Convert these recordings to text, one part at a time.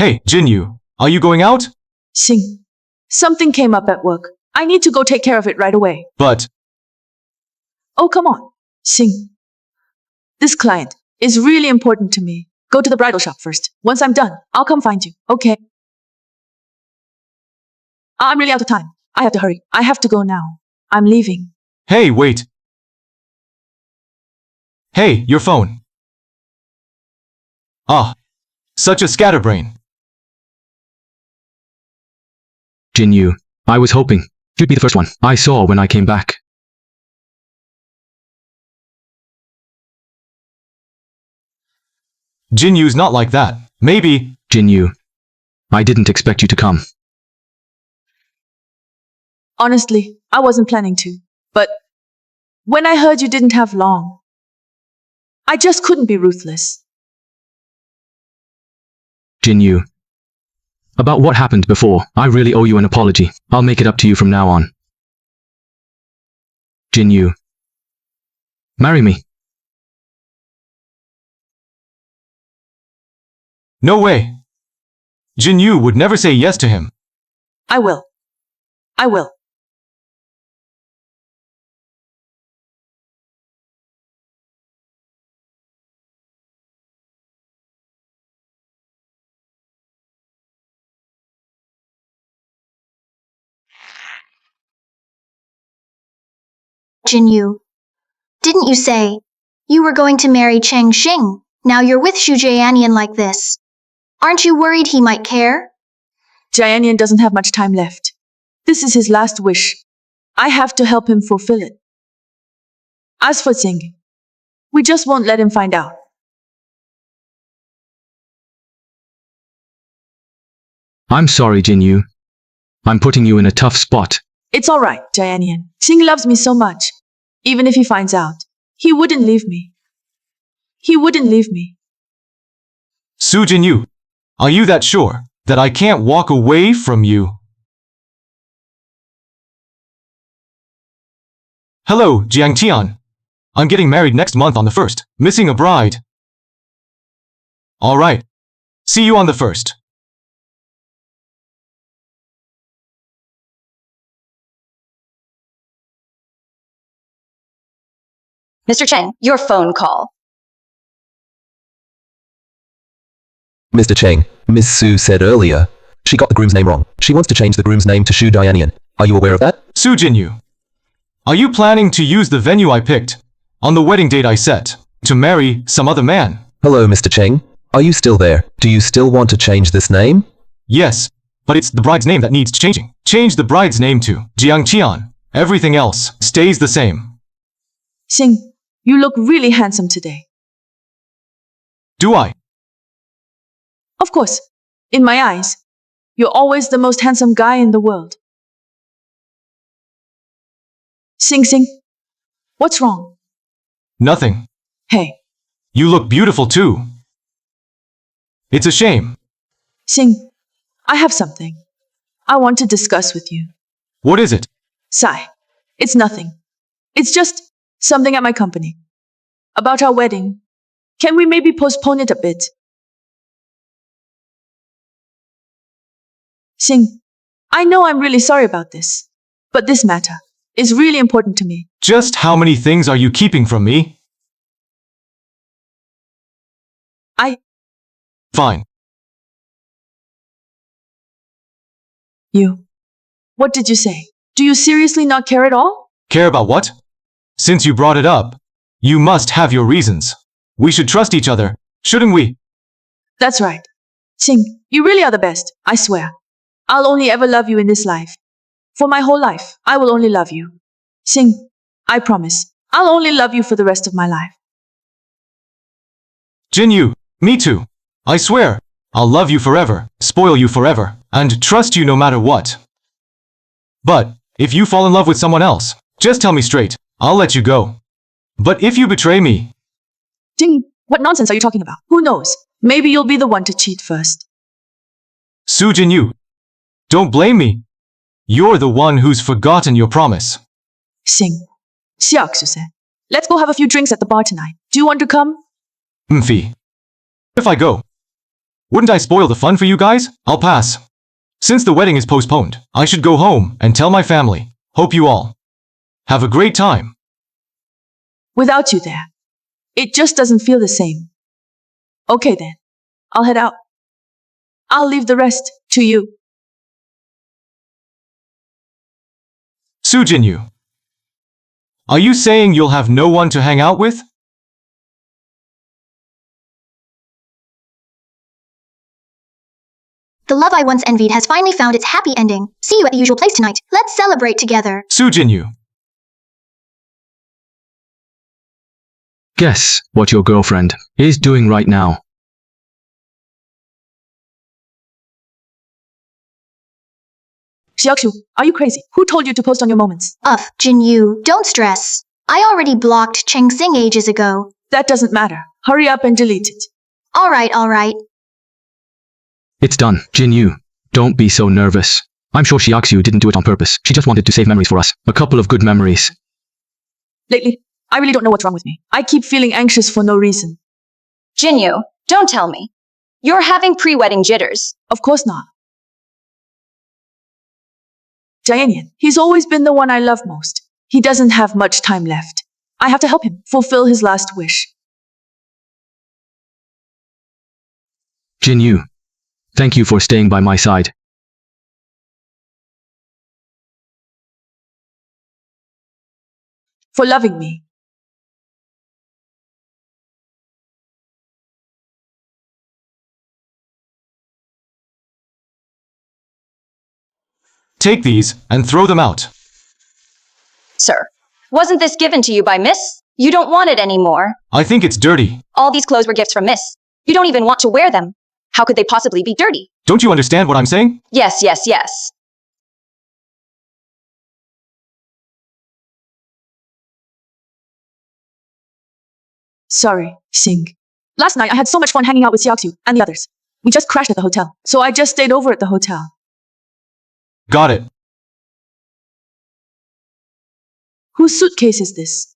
Hey, Jinyu, are you going out? Sing. Something came up at work. I need to go take care of it right away. But... Oh, come on. Sing. This client is really important to me. Go to the bridal shop first. Once I'm done, I'll come find you, okay? I'm really out of time. I have to hurry. I have to go now. I'm leaving. Hey, wait. Hey, your phone. Ah, such a scatterbrain. Jinyu, I was hoping you'd be the first one I saw when I came back. Jinyu's not like that. Maybe... Jinyu, I didn't expect you to come. Honestly, I wasn't planning to. But when I heard you didn't have long, I just couldn't be ruthless. Jinyu, about what happened before, I really owe you an apology. I'll make it up to you from now on. Jinyu, marry me. No way. Jinyu would never say yes to him. I will. I will. Jinyu, didn't you say you were going to marry Cheng Xing? Now you're with Xu Jianian like this. Aren't you worried he might care? Jianian doesn't have much time left. This is his last wish. I have to help him fulfill it. As for Xing, we just won't let him find out. I'm sorry, Jinyu. I'm putting you in a tough spot. It's all right, Jianian. Xing loves me so much. Even if he finds out, he wouldn't leave me. He wouldn't leave me. Su Jinyu, are you that sure that I can't walk away from you? Hello, Jiang Tian. I'm getting married next month on the 1st. Missing a bride. All right. See you on the 1st. Mr. Cheng, your phone call. Mr. Cheng, Miss Su said earlier, she got the groom's name wrong. She wants to change the groom's name to Xu Jianian. Are you aware of that? Su Jinyu, are you planning to use the venue I picked on the wedding date I set to marry some other man? Hello, Mr. Cheng. Are you still there? Do you still want to change this name? Yes, but it's the bride's name that needs changing. Change the bride's name to Jiang Qian. Everything else stays the same. Xing, you look really handsome today. Do I? Of course, in my eyes, you're always the most handsome guy in the world. Xing, what's wrong? Nothing. Hey. You look beautiful too. It's a shame. Xing, I have something I want to discuss with you. What is it? Sigh. It's nothing. It's just something at my company. About our wedding. Can we maybe postpone it a bit? Xing, I know I'm really sorry about this, but this matter is really important to me. Just how many things are you keeping from me? Fine. You. What did you say? Do you seriously not care at all? Care about what? Since you brought it up, you must have your reasons. We should trust each other, shouldn't we? That's right. Xing, you really are the best, I swear. I'll only ever love you in this life. For my whole life, I will only love you. Xing, I promise, I'll only love you for the rest of my life. Jinyu, me too. I swear, I'll love you forever, spoil you forever, and trust you no matter what. But, if you fall in love with someone else, just tell me straight, I'll let you go. But if you betray me... Jing, what nonsense are you talking about? Who knows? Maybe you'll be the one to cheat first. Su Jinyu, don't blame me. You're the one who's forgotten your promise. Xing, Xiaoxu-san, let's go have a few drinks at the bar tonight. Do you want to come? Mfi. If I go, Wouldn't I spoil the fun for you guys? I'll pass. Since the wedding is postponed, I should go home and tell my family. Hope you all have a great time. Without you there, it just doesn't feel the same. Okay then, I'll head out. I'll leave the rest to you. Sujinyu, are you saying you'll have no one to hang out with? The love I once envied has finally found its happy ending. See you at the usual place tonight. Let's celebrate together. Sujinyu, Guess what your girlfriend is doing right now. Xiaoxu, are you crazy? Who told you to post on your moments? Jinyu, don't stress. I already blocked Cheng Xing ages ago. That doesn't matter. Hurry up and delete it. Alright. It's done. Jinyu, don't be so nervous. I'm sure Xiaoxiu didn't do it on purpose. She just wanted to save memories for us. A couple of good memories. Lately, I really don't know what's wrong with me. I keep feeling anxious for no reason. Jinyu, don't tell me. You're having pre-wedding jitters. Of course not. Jianian, he's always been the one I love most. He doesn't have much time left. I have to help him fulfill his last wish. Jinyu, thank you for staying by my side. For loving me. take these and throw them out. Sir, wasn't this given to you by Miss? You don't want it anymore. I think it's dirty. All these clothes were gifts from Miss. You don't even want to wear them. How could they possibly be dirty? Don't you understand what I'm saying? Yes. Sorry, Xing. Last night I had so much fun hanging out with Xiaoxiu and the others. We just crashed at the hotel, so I just stayed over at the hotel. Got it. Whose suitcase is this?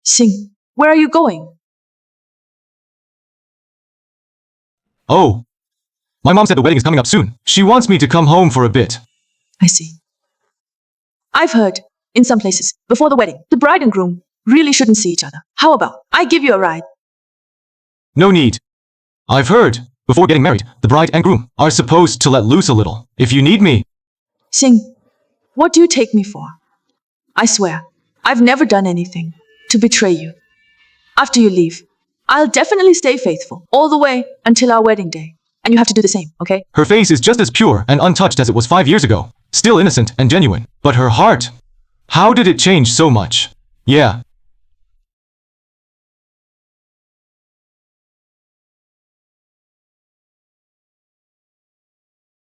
Xing, where are you going? Oh. My mom said the wedding is coming up soon. She wants me to come home for a bit. I see. I've heard, in some places, before the wedding, the bride and groom really shouldn't see each other. How about I give you a ride? No need. I've heard, before getting married, the bride and groom are supposed to let loose a little. If you need me. Xing, what do you take me for? I swear, I've never done anything to betray you. After you leave, I'll definitely stay faithful all the way until our wedding day. And you have to do the same, okay? Her face is just as pure and untouched as it was 5 years ago. Still innocent and genuine. But her heart, how did it change so much? Yeah.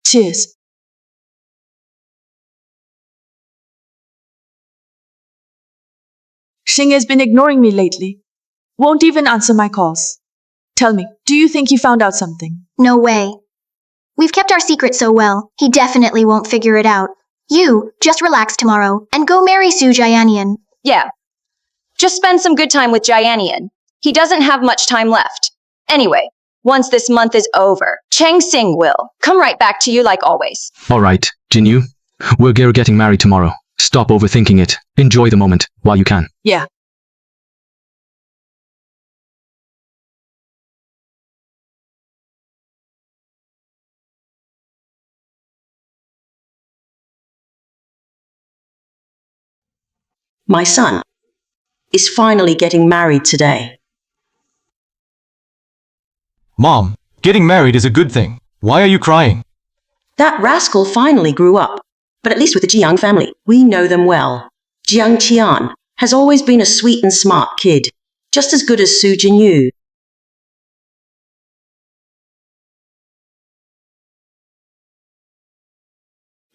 Cheers. Xing has been ignoring me lately. Won't even answer my calls. Tell me, do you think he found out something? No way. We've kept our secret so well, he definitely won't figure it out. You, just relax tomorrow, and go marry Su Jianian. Yeah. Just spend some good time with Jianian. He doesn't have much time left. Anyway, once this month is over, Cheng Xing will come right back to you like always. Alright, Jinyu. We're getting married tomorrow. Stop overthinking it. Enjoy the moment while you can. Yeah. My son is finally getting married today. Mom, getting married is a good thing. Why are you crying? That rascal finally grew up. But at least with the Jiang family, we know them well. Jiang Qian has always been a sweet and smart kid, just as good as Su Jinyu.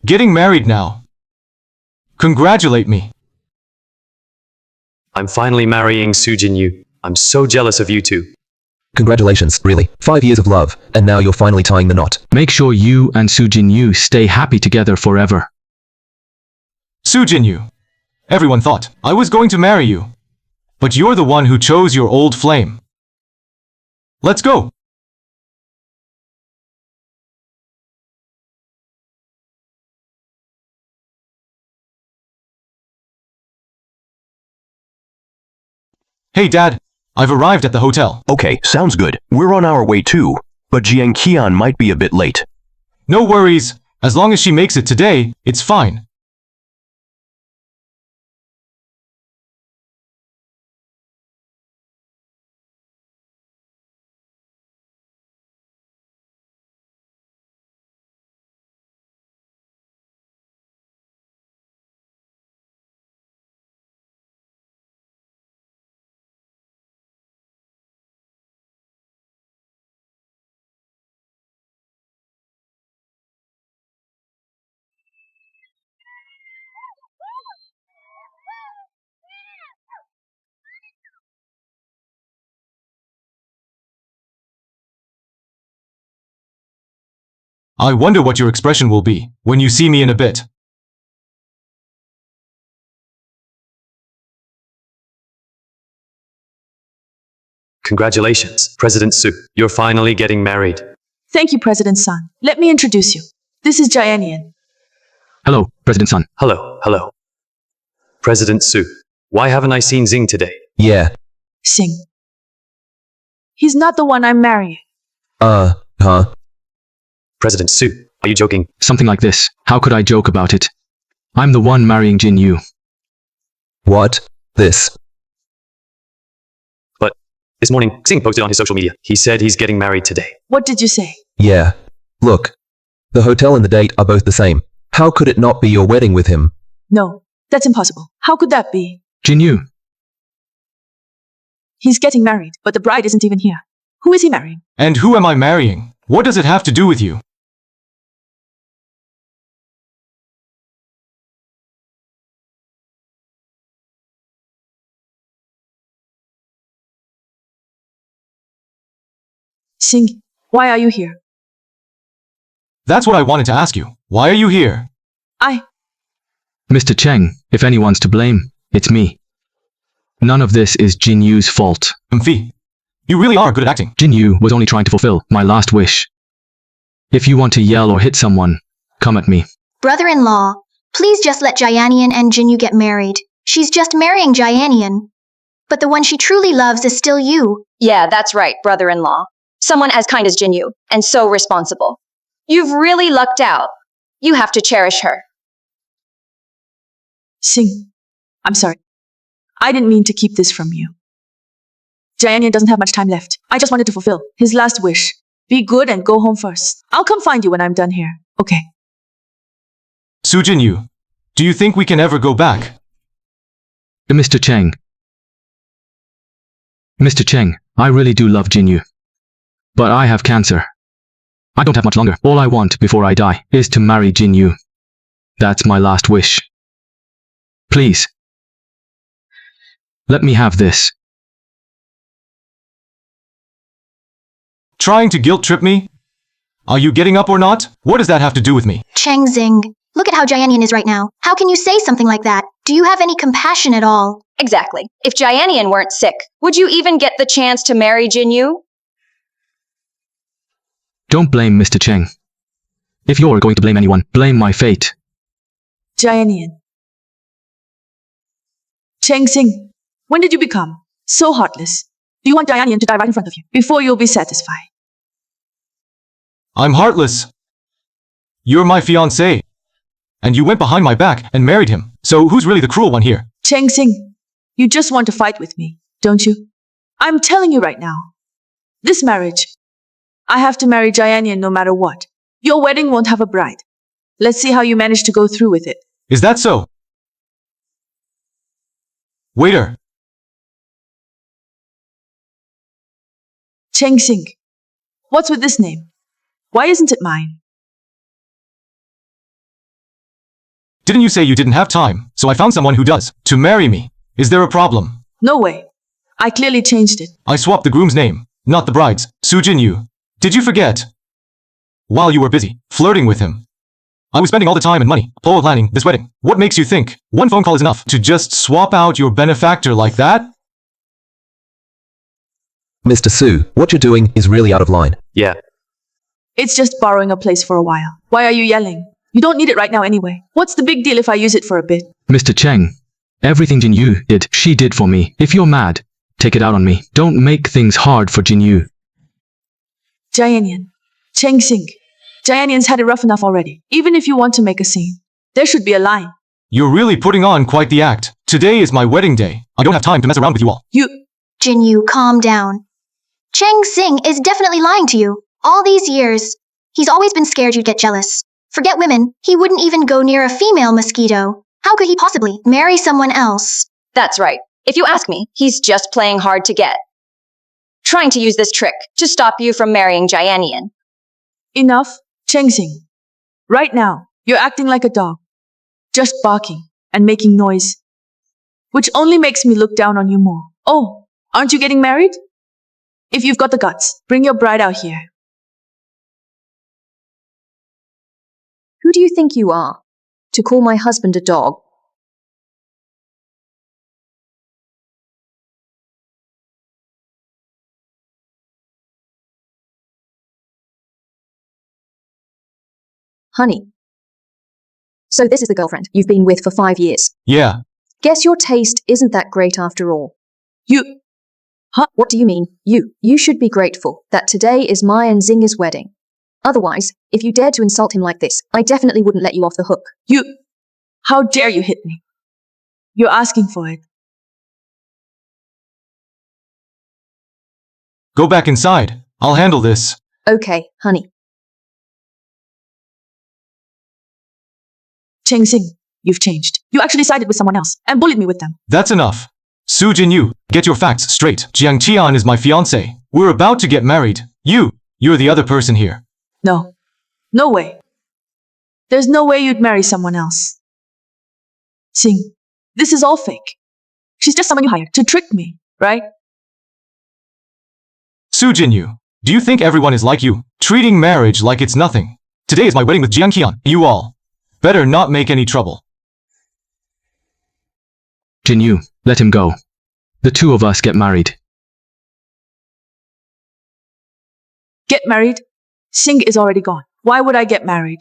Getting married now. Congratulate me. I'm finally marrying Su Jinyu. I'm so jealous of you two. Congratulations, really. 5 years of love, and now you're finally tying the knot. Make sure you and Su Jinyu stay happy together forever. Su Jinyu. Everyone thought I was going to marry you. But you're the one who chose your old flame. Let's go. Hey Dad, I've arrived at the hotel. Okay, sounds good. We're on our way too, but Jiang Qian might be a bit late. No worries. As long as she makes it today, it's fine. I wonder what your expression will be when you see me in a bit. Congratulations, President Su. You're finally getting married. Thank you, President Sun. Let me introduce you. This is Jianian. Hello, President Sun. Hello. President Su. Why haven't I seen Xing today? Yeah. Sing. He's not the one I'm marrying. Huh? President Su, are you joking? Something like this. How could I joke about it? I'm the one marrying Jin Yu. What? This? But this morning, Xing posted on his social media. He said he's getting married today. What did you say? Yeah. Look. The hotel and the date are both the same. How could it not be your wedding with him? No, that's impossible. How could that be? Jin Yu. He's getting married, but the bride isn't even here. Who is he marrying? And who am I marrying? What does it have to do with you? Sing, why are you here? That's what I wanted to ask you. Why are you here? Mr. Cheng, if anyone's to blame, it's me. None of this is Jin Yu's fault. Mfi, you really are good at acting. Jin Yu was only trying to fulfill my last wish. If you want to yell or hit someone, come at me. Brother-in-law, please just let Jianian and Jinyu get married. She's just marrying Jianian. But the one she truly loves is still you. Yeah, that's right, brother-in-law. Someone as kind as Jinyu, and so responsible. You've really lucked out. You have to cherish her. Sing, I'm sorry. I didn't mean to keep this from you. Jianian doesn't have much time left. I just wanted to fulfill his last wish. Be good and go home first. I'll come find you when I'm done here. Okay. Su Jinyu, do you think we can ever go back? Mr. Cheng. Mr. Cheng, I really do love Jin Yu. But I have cancer. I don't have much longer. All I want before I die is to marry Jin Yu. That's my last wish. Please. Let me have this. Trying to guilt trip me? Are you getting up or not? What does that have to do with me? Cheng Xing, look at how Jianian is right now. How can you say something like that? Do you have any compassion at all? Exactly. If Jianian weren't sick, would you even get the chance to marry Jinyu? Don't blame Mr. Cheng. If you're going to blame anyone, blame my fate. Jianian. Cheng Xing, when did you become so heartless? Do you want Jianian to die right in front of you before you'll be satisfied? I'm heartless. You're my fiancé. And you went behind my back and married him. So who's really the cruel one here? Cheng Xing, you just want to fight with me, don't you? I'm telling you right now. This marriage, I have to marry Jianian no matter what. Your wedding won't have a bride. Let's see how you manage to go through with it. Is that so? Waiter. Cheng Xing, what's with this name? Why isn't it mine? Didn't you say you didn't have time, so I found someone who does, to marry me? Is there a problem? No way. I clearly changed it. I swapped the groom's name, not the bride's, Su Jinyu. Did you forget? While you were busy, flirting with him. I was spending all the time and money, planning this wedding. What makes you think one phone call is enough to just swap out your benefactor like that? Mr. Su, what you're doing is really out of line. Yeah. It's just borrowing a place for a while. Why are you yelling? You don't need it right now anyway. What's the big deal if I use it for a bit? Mr. Cheng, everything Jin Yu did, she did for me. If you're mad, take it out on me. Don't make things hard for Jinyu. Jianian, Cheng Xing. Jianian's had it rough enough already. Even if you want to make a scene, there should be a line. You're really putting on quite the act. Today is my wedding day. I don't have time to mess around with you all. Jinyu, calm down. Cheng Xing is definitely lying to you. All these years, he's always been scared you'd get jealous. Forget women, he wouldn't even go near a female mosquito. How could he possibly marry someone else? That's right. If you ask me, he's just playing hard to get. Trying to use this trick to stop you from marrying Jianian. Enough, Cheng Xing. Right now, you're acting like a dog. Just barking and making noise. Which only makes me look down on you more. Oh, aren't you getting married? If you've got the guts, bring your bride out here. Who do you think you are? To call my husband a dog? Honey. So this is the girlfriend you've been with for 5 years. Yeah. Guess your taste isn't that great after all. Huh? What do you mean, you? You should be grateful that today is my and Xing's wedding. Otherwise, if you dared to insult him like this, I definitely wouldn't let you off the hook. How dare you hit me? You're asking for it. Go back inside. I'll handle this. Okay, honey. Cheng Xing, you've changed. You actually sided with someone else and bullied me with them. That's enough. Su Jinyu, get your facts straight. Jiang Qian is my fiancé. We're about to get married. You're the other person here. No. No way. There's no way you'd marry someone else. Xing, this is all fake. She's just someone you hired to trick me, right? Su Jinyu, do you think everyone is like you, treating marriage like it's nothing? Today is my wedding with Jiang Qian. You all better not make any trouble. Jinyu, let him go. The two of us get married. Get married? Xing is already gone. Why would I get married?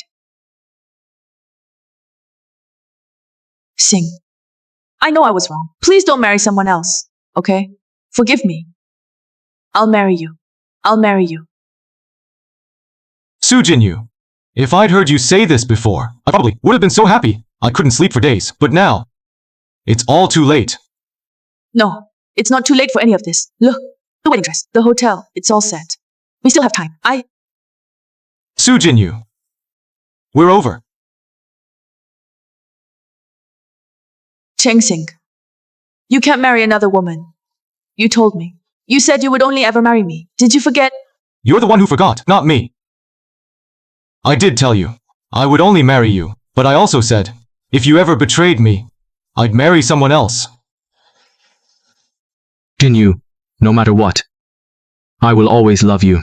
Xing, I know I was wrong. Please don't marry someone else, okay? Forgive me. I'll marry you. I'll marry you. Su Jinyu, if I'd heard you say this before, I probably would have been so happy. I couldn't sleep for days, but now, it's all too late. No, it's not too late for any of this. Look, the wedding dress, the hotel, it's all set. We still have time. Su Jinyu, we're over. Cheng Xing, you can't marry another woman. You told me. You said you would only ever marry me. Did you forget? You're the one who forgot, not me. I did tell you, I would only marry you, but I also said, if you ever betrayed me, I'd marry someone else. Jinyu, no matter what, I will always love you.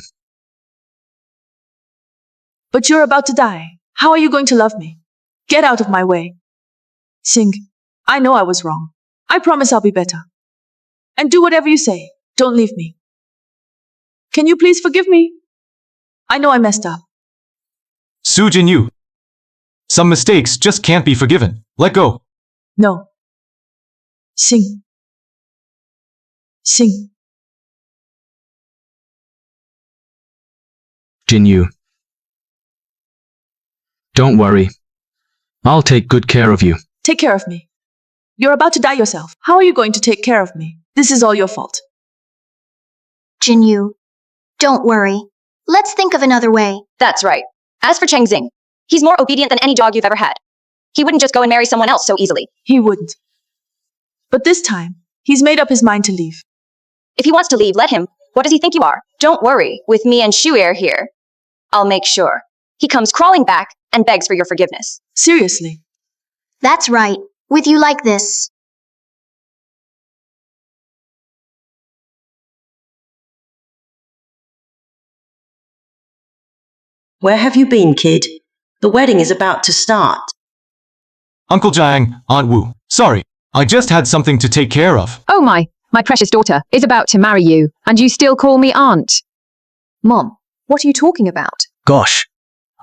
But you're about to die. How are you going to love me? Get out of my way. Xing, I know I was wrong. I promise I'll be better. And do whatever you say. Don't leave me. Can you please forgive me? I know I messed up. Su Jinyu, some mistakes just can't be forgiven. Let go. No. Xing. Xing. Jinyu. Don't worry. I'll take good care of you. Take care of me. You're about to die yourself. How are you going to take care of me? This is all your fault. Jinyu, don't worry. Let's think of another way. That's right. As for Cheng Xing, he's more obedient than any dog you've ever had. He wouldn't just go and marry someone else so easily. He wouldn't. But this time, he's made up his mind to leave. If he wants to leave, let him. What does he think you are? Don't worry, with me and Shu'er here, I'll make sure. He comes crawling back and begs for your forgiveness. Seriously. That's right. With you like this. Where have you been, kid? The wedding is about to start. Uncle Jiang, Aunt Wu, sorry, I just had something to take care of. Oh my precious daughter is about to marry you, and you still call me aunt. Mom, what are you talking about? Gosh,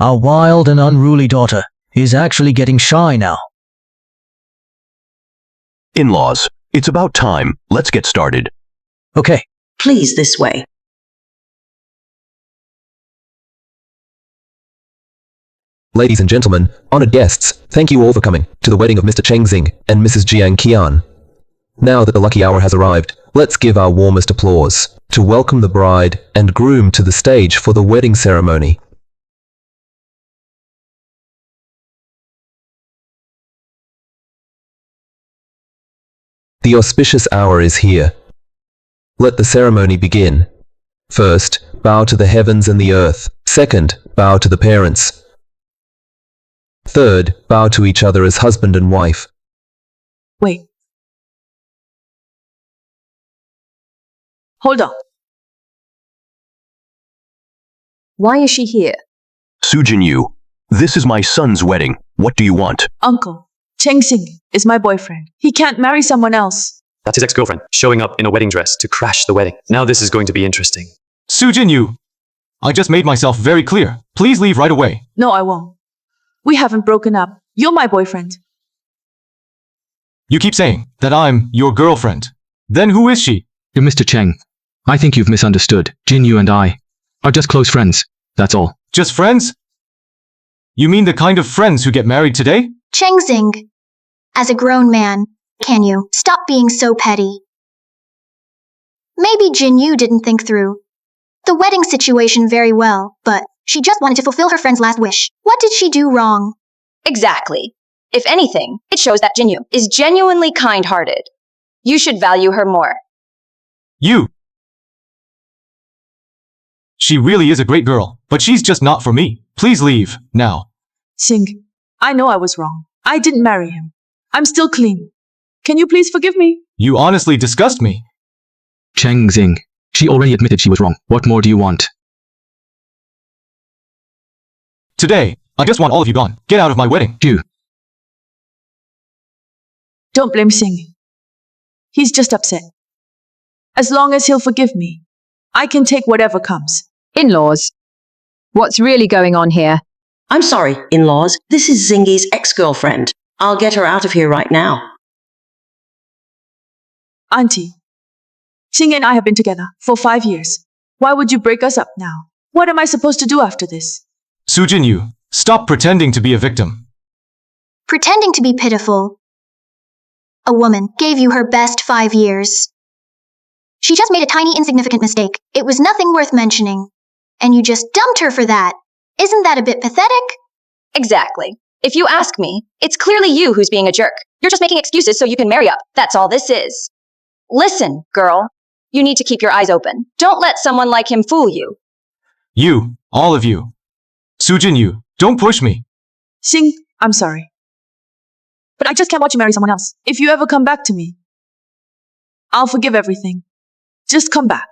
our wild and unruly daughter is actually getting shy now. In-laws, it's about time. Let's get started. Okay. Please, this way. Ladies and gentlemen, honored guests, thank you all for coming to the wedding of Mr. Cheng Xing and Mrs. Jiang Qian. Now that the lucky hour has arrived, let's give our warmest applause to welcome the bride and groom to the stage for the wedding ceremony. The auspicious hour is here. Let the ceremony begin. First, bow to the heavens and the earth. Second, bow to the parents. Third, bow to each other as husband and wife. Wait. Hold on. Why is she here? Su Jinyu, this is my son's wedding. What do you want? Uncle, Cheng Xing is my boyfriend. He can't marry someone else. That's his ex-girlfriend, showing up in a wedding dress to crash the wedding. Now this is going to be interesting. Su Jinyu, I just made myself very clear. Please leave right away. No, I won't. We haven't broken up. You're my boyfriend. You keep saying that I'm your girlfriend. Then who is she? Dear Mr. Cheng, I think you've misunderstood. Jinyu and I are just close friends, that's all. Just friends? You mean the kind of friends who get married today? Cheng Xing, as a grown man, can you stop being so petty? Maybe Jinyu didn't think through the wedding situation very well, but she just wanted to fulfill her friend's last wish. What did she do wrong? Exactly. If anything, it shows that Jinyu is genuinely kind-hearted. You should value her more. You. She really is a great girl, but she's just not for me. Please leave, now. Xing, I know I was wrong. I didn't marry him. I'm still clean. Can you please forgive me? You honestly disgust me. Cheng Xing, she already admitted she was wrong. What more do you want? Today, I just want all of you gone. Get out of my wedding. You. Don't blame Xing. He's just upset. As long as he'll forgive me, I can take whatever comes. In-laws. What's really going on here? I'm sorry, in-laws. This is Zingy's ex-girlfriend. I'll get her out of here right now. Auntie, Xing and I have been together for 5 years. Why would you break us up now? What am I supposed to do after this? Su Jinyu, stop pretending to be a victim. Pretending to be pitiful. A woman gave you her best 5 years. She just made a tiny insignificant mistake. It was nothing worth mentioning. And you just dumped her for that. Isn't that a bit pathetic? Exactly. If you ask me, it's clearly you who's being a jerk. You're just making excuses so you can marry up. That's all this is. Listen, girl. You need to keep your eyes open. Don't let someone like him fool you. You, all of you. Su Jinyu, don't push me. Xing, I'm sorry. But I just can't watch you marry someone else. If you ever come back to me, I'll forgive everything. Just come back.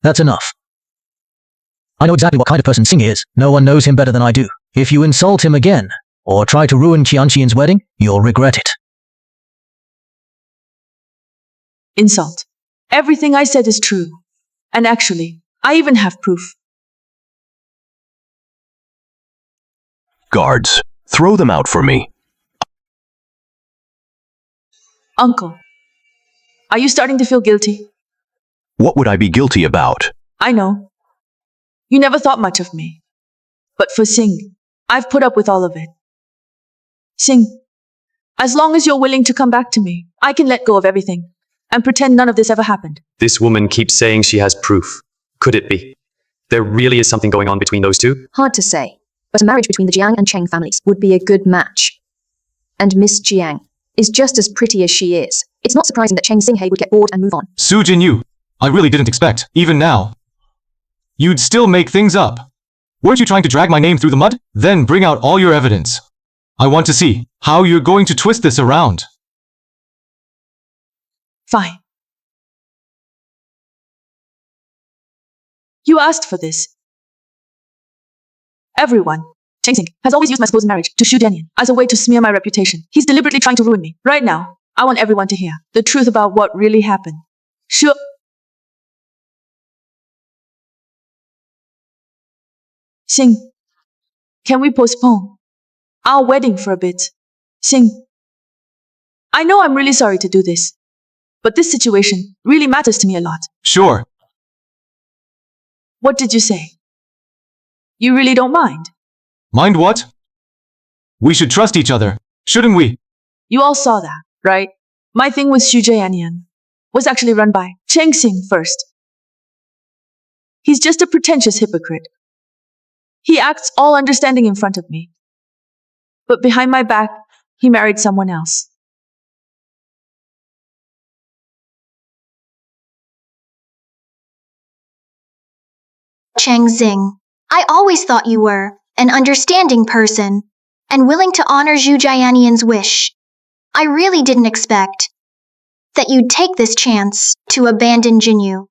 That's enough. I know exactly what kind of person Xing is. No one knows him better than I do. If you insult him again, or try to ruin Qianqian's wedding, you'll regret it. Insult. Everything I said is true. And actually, I even have proof. Guards, throw them out for me. Uncle, are you starting to feel guilty? What would I be guilty about? I know. You never thought much of me. But for Xing, I've put up with all of it. Xing, as long as you're willing to come back to me, I can let go of everything and pretend none of this ever happened. This woman keeps saying she has proof. Could it be? There really is something going on between those two? Hard to say, but a marriage between the Jiang and Cheng families would be a good match. And Miss Jiang is just as pretty as she is. It's not surprising that Cheng Xinghe would get bored and move on. Su Jinyu, I really didn't expect, even now, you'd still make things up. Weren't you trying to drag my name through the mud? Then bring out all your evidence. I want to see how you're going to twist this around. Fine. You asked for this. Everyone, Cheng Xing, has always used my supposed marriage to Xu Jianyan as a way to smear my reputation. He's deliberately trying to ruin me. Right now, I want everyone to hear the truth about what really happened. Sure. Xing, can we postpone our wedding for a bit? Xing, I know I'm really sorry to do this, but this situation really matters to me a lot. Sure. What did you say? You really don't mind? Mind what? We should trust each other, shouldn't we? You all saw that, right? My thing with Xu Jianian was actually run by Cheng Xing first. He's just a pretentious hypocrite. He acts all understanding in front of me. But behind my back, he married someone else. Cheng Xing, I always thought you were an understanding person and willing to honor Zhu Jianian's wish. I really didn't expect that you'd take this chance to abandon Jinyu.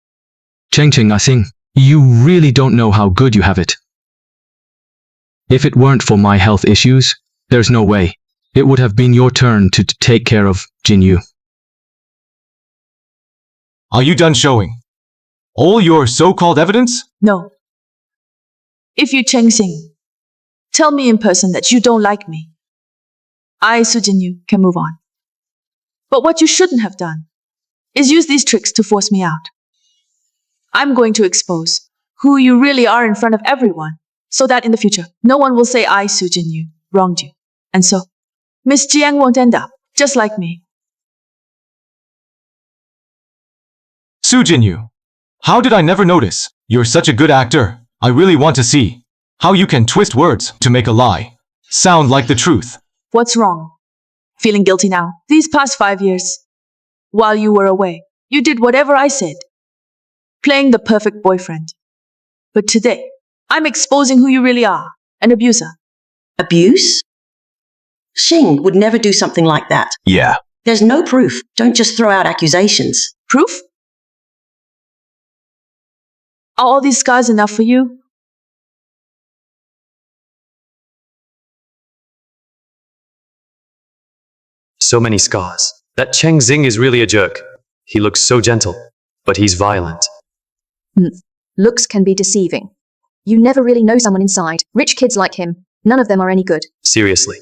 Cheng I Xing, you really don't know how good you have it. If it weren't for my health issues, there's no way. It would have been your turn to take care of Jinyu. Are you done showing all your so-called evidence? No. If you, Cheng Xing, tell me in person that you don't like me, I, Su Jinyu, can move on. But what you shouldn't have done is use these tricks to force me out. I'm going to expose who you really are in front of everyone, so that in the future, no one will say I, Su Jinyu, wronged you. And so, Miss Jiang won't end up just like me. Su Jinyu, how did I never notice? You're such a good actor. I really want to see how you can twist words to make a lie sound like the truth. What's wrong? Feeling guilty now? These past 5 years, while you were away, you did whatever I said, playing the perfect boyfriend. But today, I'm exposing who you really are, an abuser. Abuse? Xing would never do something like that. Yeah. There's no proof. Don't just throw out accusations. Proof? Are all these scars enough for you? So many scars. That Cheng Xing is really a jerk. He looks so gentle, but he's violent. Looks can be deceiving. You never really know someone inside. Rich kids like him, none of them are any good. Seriously.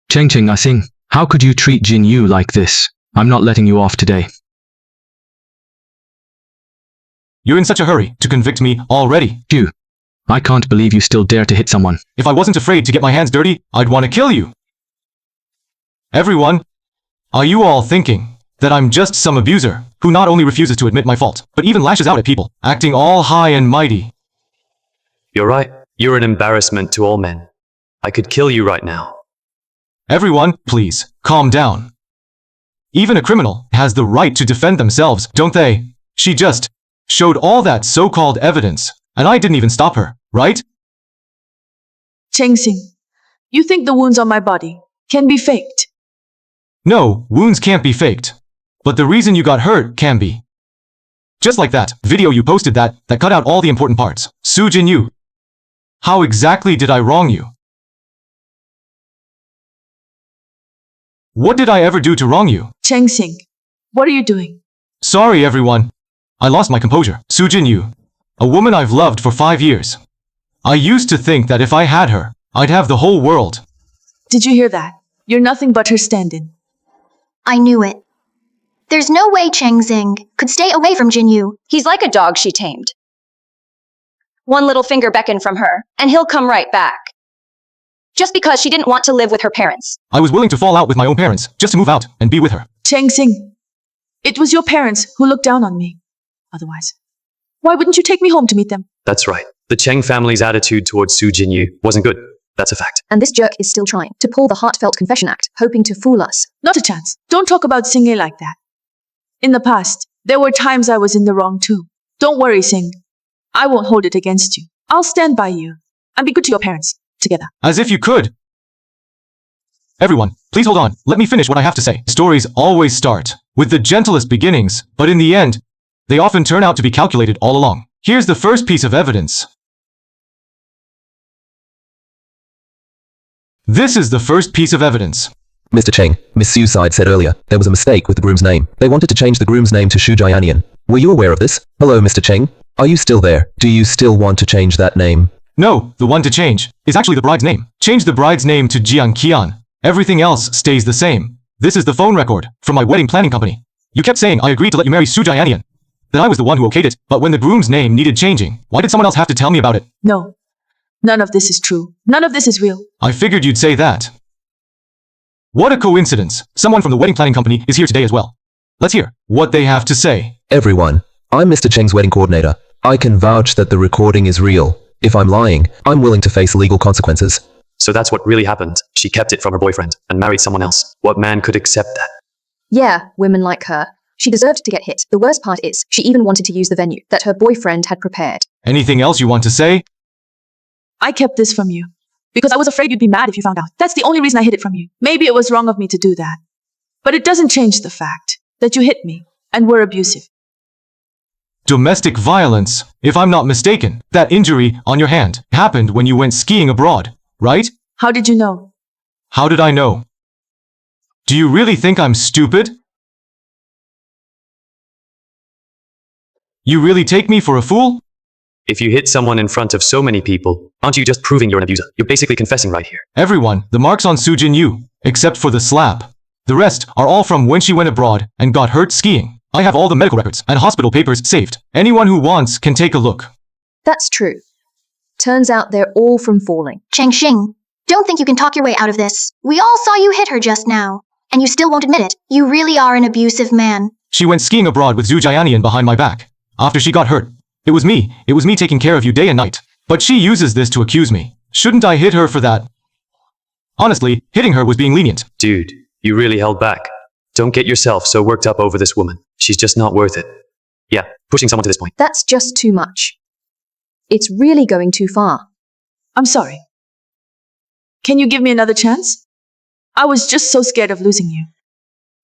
Cheng I Xing, how could you treat Jinyu like this? I'm not letting you off today. You're in such a hurry to convict me already. You. I can't believe you still dare to hit someone. If I wasn't afraid to get my hands dirty, I'd want to kill you. Everyone, are you all thinking that I'm just some abuser who not only refuses to admit my fault, but even lashes out at people, acting all high and mighty? You're right. You're an embarrassment to all men. I could kill you right now. Everyone, please, calm down. Even a criminal has the right to defend themselves, don't they? She just showed all that so-called evidence, and I didn't even stop her, right? Cheng Xing, you think the wounds on my body can be faked? No, wounds can't be faked. But the reason you got hurt can be. Just like that video you posted that cut out all the important parts. Su Jinyu, how exactly did I wrong you? What did I ever do to wrong you? Cheng Xing, what are you doing? Sorry, everyone. I lost my composure. Su Jinyu, a woman I've loved for 5 years. I used to think that if I had her, I'd have the whole world. Did you hear that? You're nothing but her stand-in. I knew it. There's no way Cheng Xing could stay away from Jinyu. He's like a dog she tamed. One little finger beckon from her, and he'll come right back. Just because she didn't want to live with her parents. I was willing to fall out with my own parents, just to move out and be with her. Cheng Xing, it was your parents who looked down on me. Otherwise, why wouldn't you take me home to meet them? That's right. The Cheng family's attitude towards Su Jinyu wasn't good. That's a fact. And this jerk is still trying to pull the heartfelt confession act, hoping to fool us. Not a chance. Don't talk about Xing like that. In the past, there were times I was in the wrong too. Don't worry, Xing. I won't hold it against you. I'll stand by you and be good to your parents together. As if you could. Everyone, please hold on. Let me finish what I have to say. Stories always start with the gentlest beginnings, but in the end, they often turn out to be calculated all along. Here's the first piece of evidence. This is the first piece of evidence. Mr. Cheng, Miss Sue's side said earlier, there was a mistake with the groom's name. They wanted to change the groom's name to Xu Jianian. Were you aware of this? Hello, Mr. Cheng. Are you still there? Do you still want to change that name? No, the one to change is actually the bride's name. Change the bride's name to Jiang Qian. Everything else stays the same. This is the phone record from my wedding planning company. You kept saying I agreed to let you marry Su Jianian. That I was the one who okayed it, but when the groom's name needed changing, why did someone else have to tell me about it? No. None of this is true. None of this is real. I figured you'd say that. What a coincidence. Someone from the wedding planning company is here today as well. Let's hear what they have to say. Everyone, I'm Mr. Cheng's wedding coordinator. I can vouch that the recording is real. If I'm lying, I'm willing to face legal consequences. So that's what really happened. She kept it from her boyfriend and married someone else. What man could accept that? Yeah, women like her. She deserved to get hit. The worst part is, she even wanted to use the venue that her boyfriend had prepared. Anything else you want to say? I kept this from you because I was afraid you'd be mad if you found out. That's the only reason I hid it from you. Maybe it was wrong of me to do that. But it doesn't change the fact that you hit me and were abusive. Domestic violence, if I'm not mistaken. That injury on your hand happened when you went skiing abroad, right? How did you know? How did I know? Do you really think I'm stupid? You really take me for a fool? If you hit someone in front of so many people, aren't you just proving you're an abuser? You're basically confessing right here. Everyone, the marks on Su Jinyu, except for the slap. The rest are all from when she went abroad and got hurt skiing. I have all the medical records and hospital papers saved. Anyone who wants can take a look. That's true. Turns out they're all from falling. Chengxing, don't think you can talk your way out of this. We all saw you hit her just now, and you still won't admit it. You really are an abusive man. She went skiing abroad with Zhu Jianian behind my back. After she got hurt. It was me taking care of you day and night. But she uses this to accuse me. Shouldn't I hit her for that? Honestly, hitting her was being lenient. Dude, you really held back. Don't get yourself so worked up over this woman. She's just not worth it. Yeah, pushing someone to this point. That's just too much. It's really going too far. I'm sorry. Can you give me another chance? I was just so scared of losing you.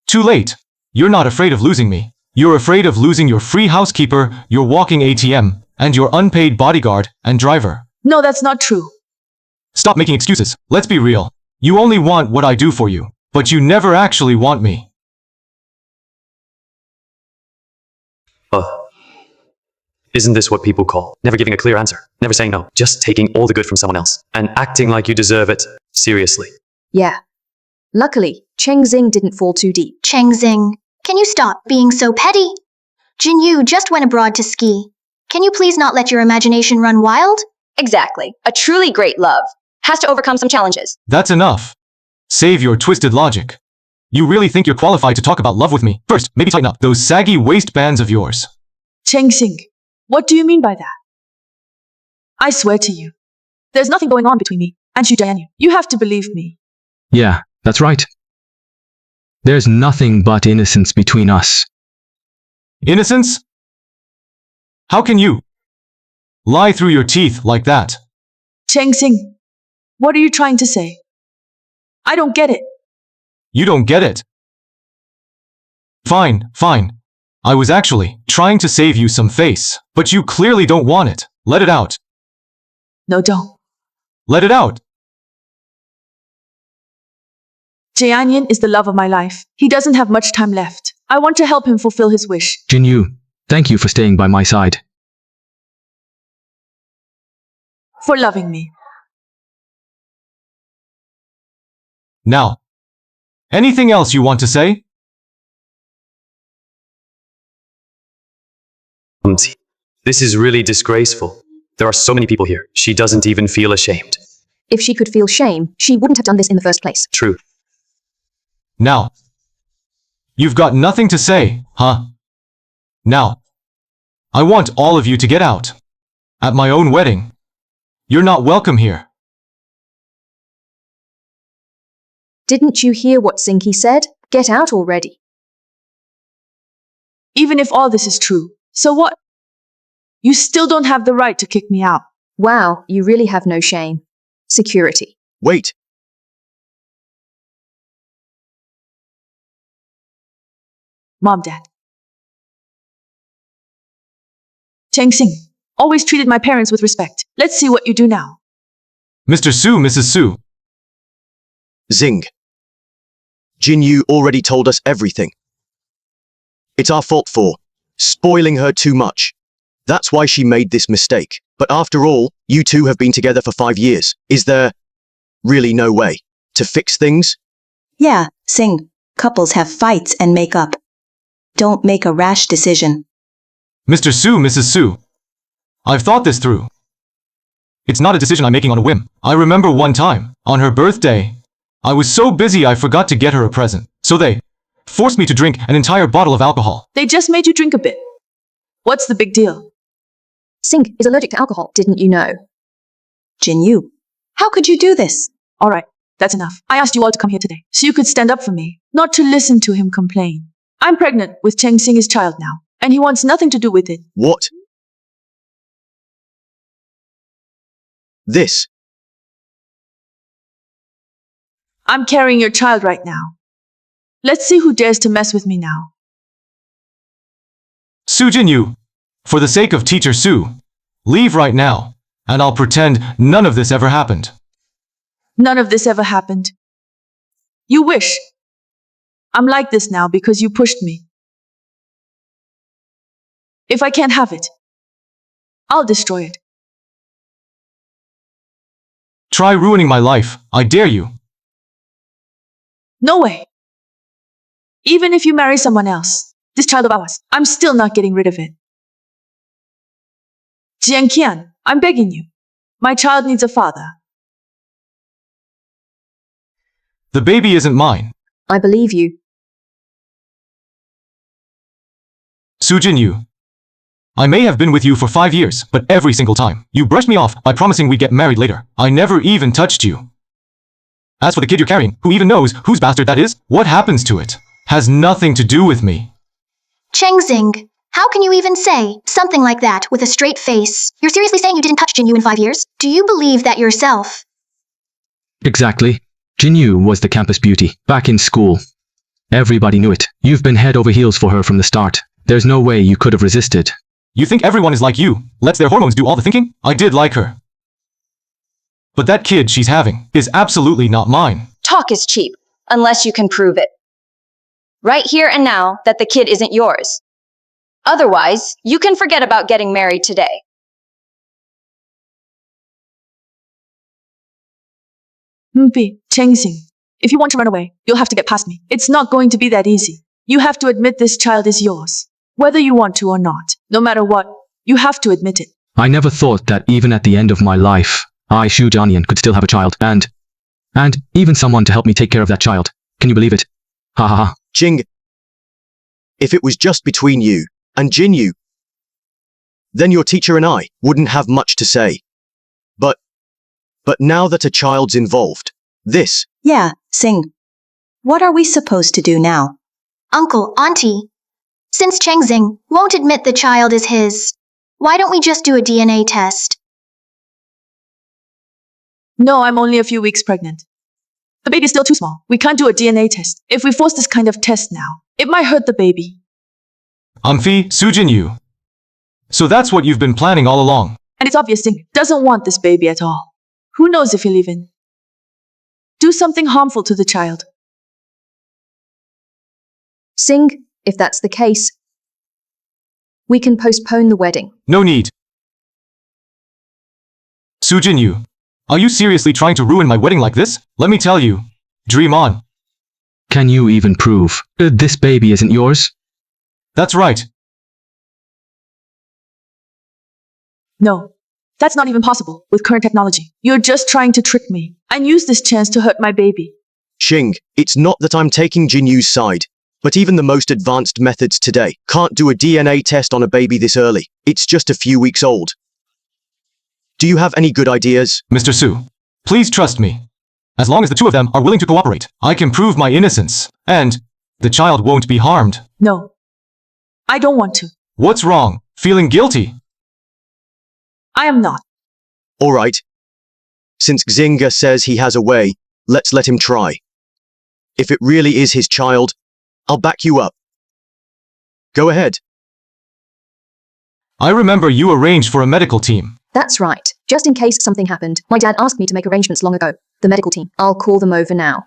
Too late. You're not afraid of losing me. You're afraid of losing your free housekeeper, your walking ATM, and your unpaid bodyguard and driver. No, that's not true. Stop making excuses. Let's be real. You only want what I do for you, but you never actually want me. Isn't this what people call never giving a clear answer? Never saying no, just taking all the good from someone else and acting like you deserve it. Seriously. Yeah. Luckily, Chengxing didn't fall too deep. Chengxing, can you stop being so petty? Jinyu just went abroad to ski. Can you please not let your imagination run wild? Exactly. A truly great love has to overcome some challenges. That's enough. Save your twisted logic. You really think you're qualified to talk about love with me? First, maybe tighten up those saggy waistbands of yours. Chengxing, what do you mean by that? I swear to you, there's nothing going on between me and Xu Jianyu. You have to believe me. Yeah, that's right. There's nothing but innocence between us. Innocence? How can you lie through your teeth like that? Chengxing, what are you trying to say? I don't get it. You don't get it. Fine. I was actually trying to save you some face, but you clearly don't want it. Let it out. No, don't. Let it out. Jianyan is the love of my life. He doesn't have much time left. I want to help him fulfill his wish. Jinyu, thank you for staying by my side. For loving me. Now, anything else you want to say? This is really disgraceful. There are so many people here. She doesn't even feel ashamed. If she could feel shame, she wouldn't have done this in the first place. True. Now, you've got nothing to say, huh? Now, I want all of you to get out. At my own wedding. You're not welcome here. Didn't you hear what Zinky said? Get out already. Even if all this is true, so what? You still don't have the right to kick me out. Wow, you really have no shame. Security. Wait. Mom, Dad. Chengxing always treated my parents with respect. Let's see what you do now. Mr. Su, Mrs. Su. Zing. Jinyu already told us everything. It's our fault for spoiling her too much. That's why she made this mistake. But after all, you two have been together for 5 years. Is there really no way to fix things? Yeah, Sing. Couples have fights and make up. Don't make a rash decision. Mr. Su, Mrs. Su. I've thought this through. It's not a decision I'm making on a whim. I remember one time, on her birthday, I was so busy I forgot to get her a present. So they forced me to drink an entire bottle of alcohol. They just made you drink a bit. What's the big deal? Sing is allergic to alcohol, didn't you know? Jinyu, how could you do this? All right, that's enough. I asked you all to come here today, so you could stand up for me, not to listen to him complain. I'm pregnant with Cheng Xing's child now, and he wants nothing to do with it. What? This. I'm carrying your child right now. Let's see who dares to mess with me now. Su Jinyu, for the sake of Teacher Su, leave right now, and I'll pretend none of this ever happened. None of this ever happened. You wish. I'm like this now because you pushed me. If I can't have it, I'll destroy it. Try ruining my life, I dare you. No way. Even if you marry someone else, this child of ours, I'm still not getting rid of it. Jiang Qian, I'm begging you. My child needs a father. The baby isn't mine. I believe you. Su Jinyu. I may have been with you for 5 years, but every single time, you brushed me off by promising we'd get married later. I never even touched you. As for the kid you're carrying, who even knows whose bastard that is? What happens to it? Has nothing to do with me. Cheng Xing, how can you even say something like that with a straight face? You're seriously saying you didn't touch Jinyu in 5 years? Do you believe that yourself? Exactly. Jinyu was the campus beauty, back in school. Everybody knew it. You've been head over heels for her from the start. There's no way you could have resisted. You think everyone is like you, lets their hormones do all the thinking? I did like her. But that kid she's having is absolutely not mine. Talk is cheap, unless you can prove it. Right here and now that the kid isn't yours. Otherwise, you can forget about getting married today. Cheng Xing, if you want to run away, you'll have to get past me. It's not going to be that easy. You have to admit this child is yours. Whether you want to or not. No matter what, you have to admit it. I never thought that even at the end of my life, I, Xu Jianyan, could still have a child, and even someone to help me take care of that child. Can you believe it? Ha ha ha. Jing, if it was just between you and Jinyu, then your teacher and I wouldn't have much to say. But now that a child's involved, this... Yeah, Sing. What are we supposed to do now? Uncle, Auntie, since Cheng Xing won't admit the child is his, why don't we just do a DNA test? No, I'm only a few weeks pregnant. The baby's still too small. We can't do a DNA test. If we force this kind of test now, it might hurt the baby. Amphi, Su Jinyu. So that's what you've been planning all along. And it's obvious Sing doesn't want this baby at all. Who knows if he'll even do something harmful to the child. Sing, if that's the case, we can postpone the wedding. No need. Su Jinyu, are you seriously trying to ruin my wedding like this? Let me tell you. Dream on. Can you even prove this baby isn't yours? That's right. No, that's not even possible with current technology. You're just trying to trick me and use this chance to hurt my baby. Xing, it's not that I'm taking Jinyu's side, but even the most advanced methods today can't do a DNA test on a baby this early. It's just a few weeks old. Do you have any good ideas? Mr. Su, please trust me. As long as the two of them are willing to cooperate, I can prove my innocence, and the child won't be harmed. No, I don't want to. What's wrong? Feeling guilty? I am not. All right. Since Xinga says he has a way, let's let him try. If it really is his child, I'll back you up. Go ahead. I remember you arranged for a medical team. That's right. Just in case something happened, my dad asked me to make arrangements long ago. The medical team. I'll call them over now.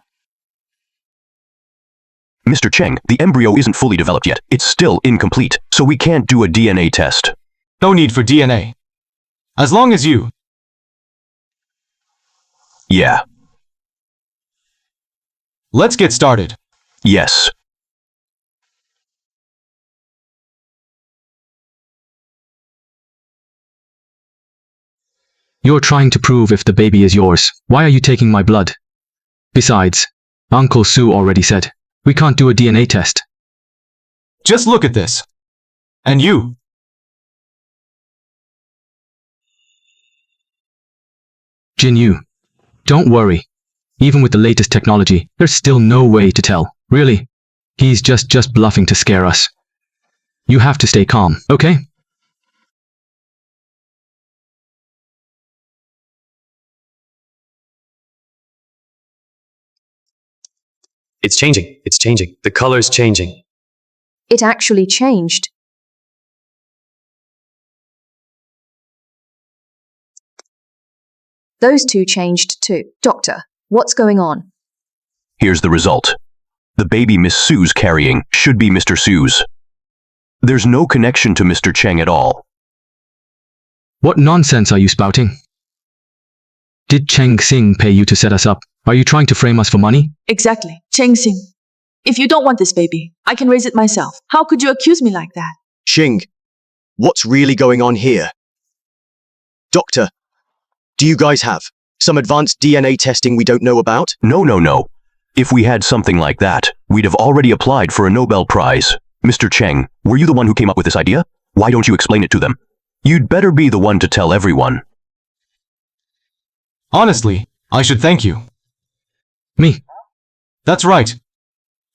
Mr. Cheng, the embryo isn't fully developed yet. It's still incomplete, so we can't do a DNA test. No need for DNA. As long as you... Yeah. Let's get started. Yes. You're trying to prove if the baby is yours. Why are you taking my blood? Besides, Uncle Sue already said, we can't do a DNA test. Just look at this. And you. Jinyu, don't worry. Even with the latest technology, there's still no way to tell. Really? He's just bluffing to scare us. You have to stay calm, okay? It's changing. It's changing. The color's changing. It actually changed. Those two changed too. Doctor, what's going on? Here's the result. The baby Miss Sue's carrying should be Mr. Sue's. There's no connection to Mr. Cheng at all. What nonsense are you spouting? Did Cheng Xing pay you to set us up? Are you trying to frame us for money? Exactly. Cheng Xing. If you don't want this baby, I can raise it myself. How could you accuse me like that? Xing, what's really going on here? Doctor, do you guys have some advanced DNA testing we don't know about? No. If we had something like that, we'd have already applied for a Nobel Prize. Mr. Cheng, were you the one who came up with this idea? Why don't you explain it to them? You'd better be the one to tell everyone. Honestly, I should thank you. Me? That's right.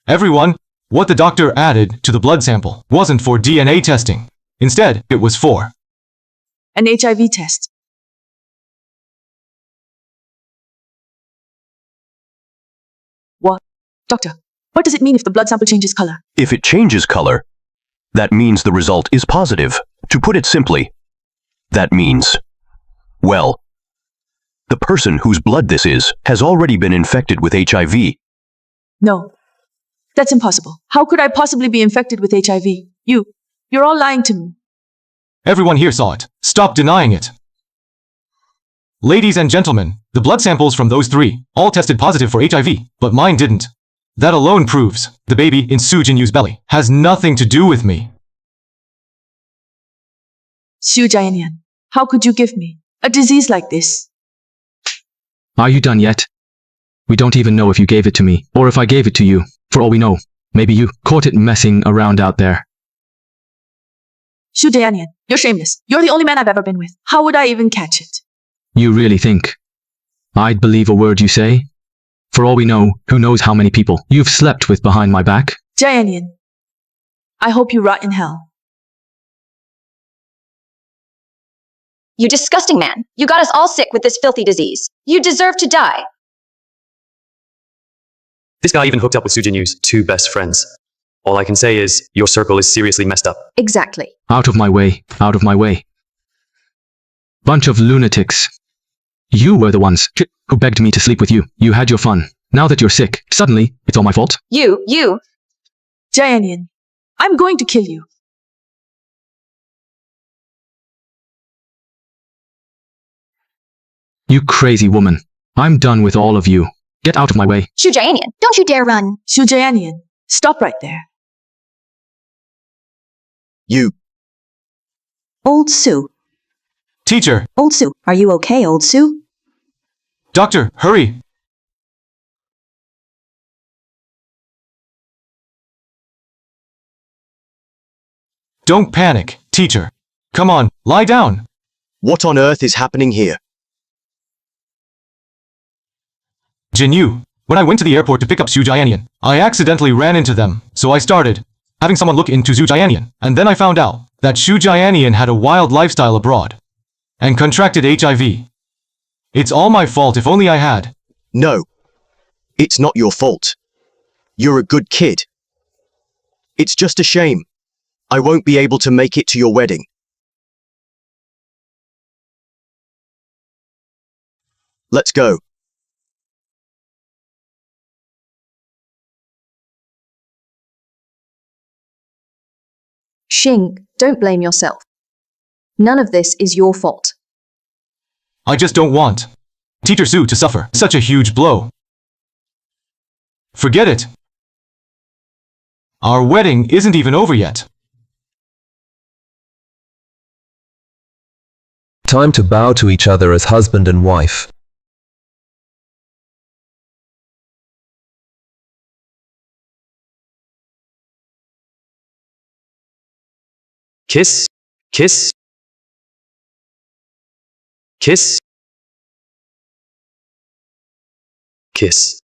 Everyone, what the doctor added to the blood sample wasn't for DNA testing. Instead, it was for an HIV test. What? Doctor, what does it mean if the blood sample changes color? If it changes color, that means the result is positive. To put it simply, that means, well, the person whose blood this is has already been infected with HIV. No, that's impossible. How could I possibly be infected with HIV? You're all lying to me. Everyone here saw it. Stop denying it. Ladies and gentlemen, the blood samples from those three all tested positive for HIV, but mine didn't. That alone proves the baby in Su Jinyu's belly has nothing to do with me. Su Jianyan, how could you give me a disease like this? Are you done yet? We don't even know if you gave it to me, or if I gave it to you. For all we know, maybe you caught it messing around out there. Su Jianyan, you're shameless. You're the only man I've ever been with. How would I even catch it? You really think I'd believe a word you say? For all we know, who knows how many people you've slept with behind my back? Jianyan, I hope you rot in hell. You disgusting man. You got us all sick with this filthy disease. You deserve to die. This guy even hooked up with Su Jinyu's two best friends. All I can say is, your circle is seriously messed up. Exactly. Out of my way, out of my way. Bunch of lunatics. You were the ones who begged me to sleep with you. You had your fun. Now that you're sick, suddenly, it's all my fault? You. Jianyan, I'm going to kill you. You crazy woman. I'm done with all of you. Get out of my way. Su Jianyan. Don't you dare run. Su Jianyan, stop right there. You. Old Sue. Teacher, Old Sue. Are you okay, Old Sue? doctor, hurry! Don't panic, teacher. Come on, lie down. What on earth is happening here? Jinyu, when I went to the airport to pick up Su Jianyan, I accidentally ran into them, so I started having someone look into Su Jianyan, and then I found out that Su Jianyan had a wild lifestyle abroad and contracted HIV. It's all my fault. If only I had. No. It's not your fault. You're a good kid. It's just a shame. I won't be able to make it to your wedding. Let's go. Xing, don't blame yourself. None of this is your fault. I just don't want Teacher Su to suffer such a huge blow. Forget it. Our wedding isn't even over yet. Time to bow to each other as husband and wife. Kiss, kiss, kiss, kiss.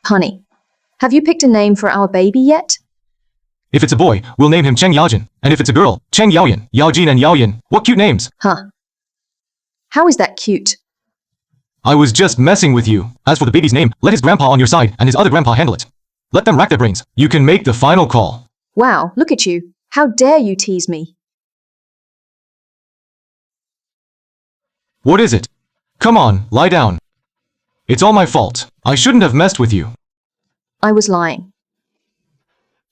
Honey, have you picked a name for our baby yet? If it's a boy, we'll name him Cheng Yaojin, and if it's a girl, Cheng Yaoyan, Yaojin and Yaoyan. What cute names. Huh. How is that cute? I was just messing with you. As for the baby's name, let his grandpa on your side and his other grandpa handle it. Let them rack their brains. You can make the final call. Wow, look at you. How dare you tease me? What is it? Come on, lie down. It's all my fault. I shouldn't have messed with you. I was lying.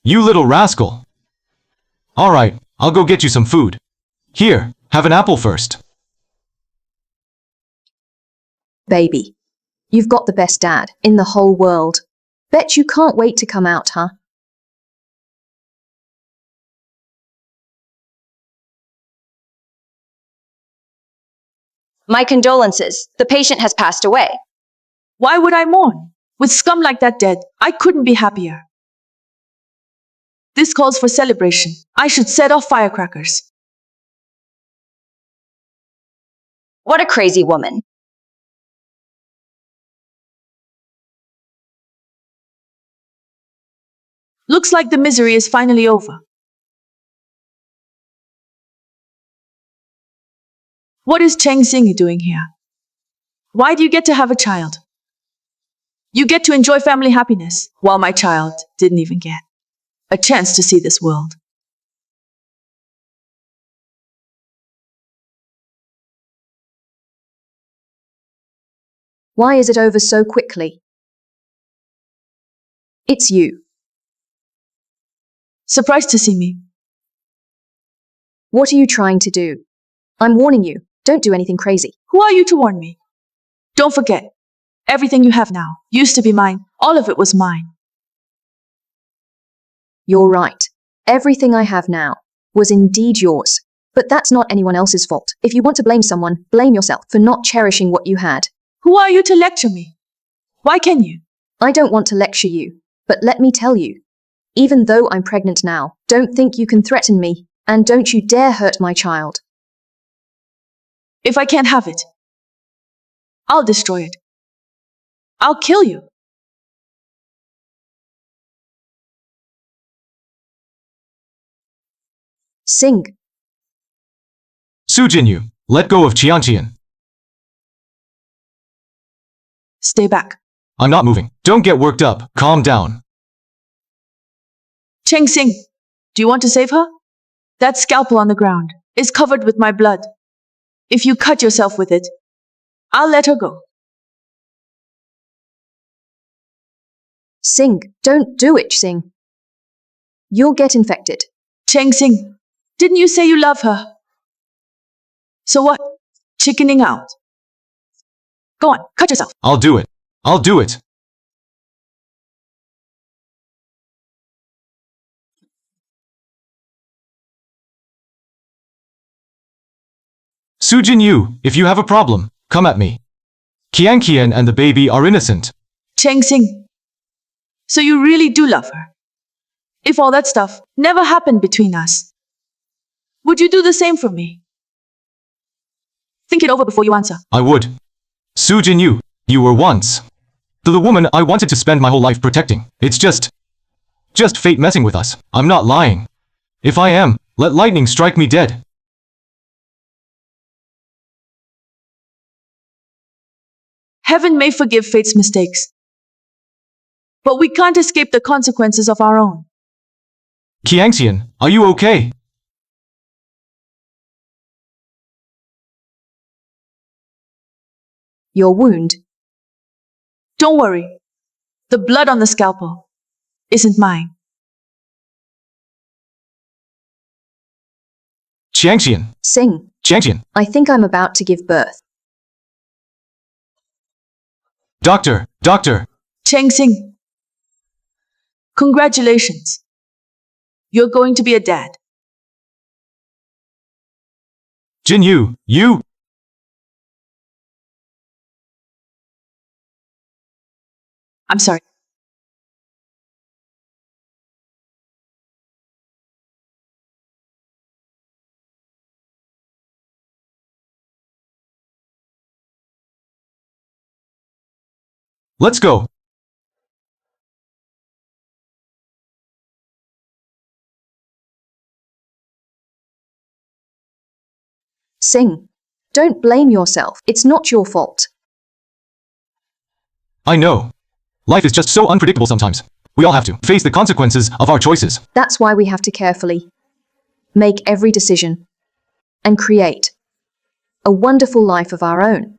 You little rascal. Alright, I'll go get you some food. Here, have an apple first. Baby, you've got the best dad in the whole world. Bet you can't wait to come out, huh? My condolences. The patient has passed away. Why would I mourn? With scum like that dead, I couldn't be happier. This calls for celebration. I should set off firecrackers. What a crazy woman. Looks like the misery is finally over. What is Cheng Xing doing here? Why do you get to have a child? You get to enjoy family happiness, while my child didn't even get a chance to see this world. Why is it over so quickly? It's you. Surprised to see me. What are you trying to do? I'm warning you, don't do anything crazy. Who are you to warn me? Don't forget, everything you have now used to be mine. All of it was mine. You're right. Everything I have now was indeed yours. But that's not anyone else's fault. If you want to blame someone, blame yourself for not cherishing what you had. Who are you to lecture me? Why can you? I don't want to lecture you, but let me tell you. Even though I'm pregnant now, don't think you can threaten me, and don't you dare hurt my child. If I can't have it, I'll destroy it. I'll kill you. Sing. Su Jinyu, let go of Qianqian. Stay back. I'm not moving. Don't get worked up. Calm down. Cheng Xing, do you want to save her? That scalpel on the ground is covered with my blood. If you cut yourself with it, I'll let her go. Sing, don't do it, Sing. You'll get infected. Cheng Xing, didn't you say you love her? So what? Chickening out. Go on, cut yourself. I'll do it. I'll do it. Su Jinyu, if you have a problem, come at me. Qianqian and the baby are innocent. Cheng Xing, so you really do love her? If all that stuff never happened between us, would you do the same for me? Think it over before you answer. I would. Su Jinyu, you were once the woman I wanted to spend my whole life protecting. It's just fate messing with us. I'm not lying. If I am, let lightning strike me dead. Heaven may forgive fate's mistakes, but we can't escape the consequences of our own. Qianqian, are you okay? Your wound. Don't worry. The blood on the scalpel isn't mine. Qianqian. Sing. Qianqian. I think I'm about to give birth. Doctor, doctor. Cheng Xing, Congratulations. You're going to be a dad. Jinyu, you... I'm sorry. Let's go. Sing. Don't blame yourself. It's not your fault. I know. Life is just so unpredictable sometimes. We all have to face the consequences of our choices. That's why we have to carefully make every decision and create a wonderful life of our own.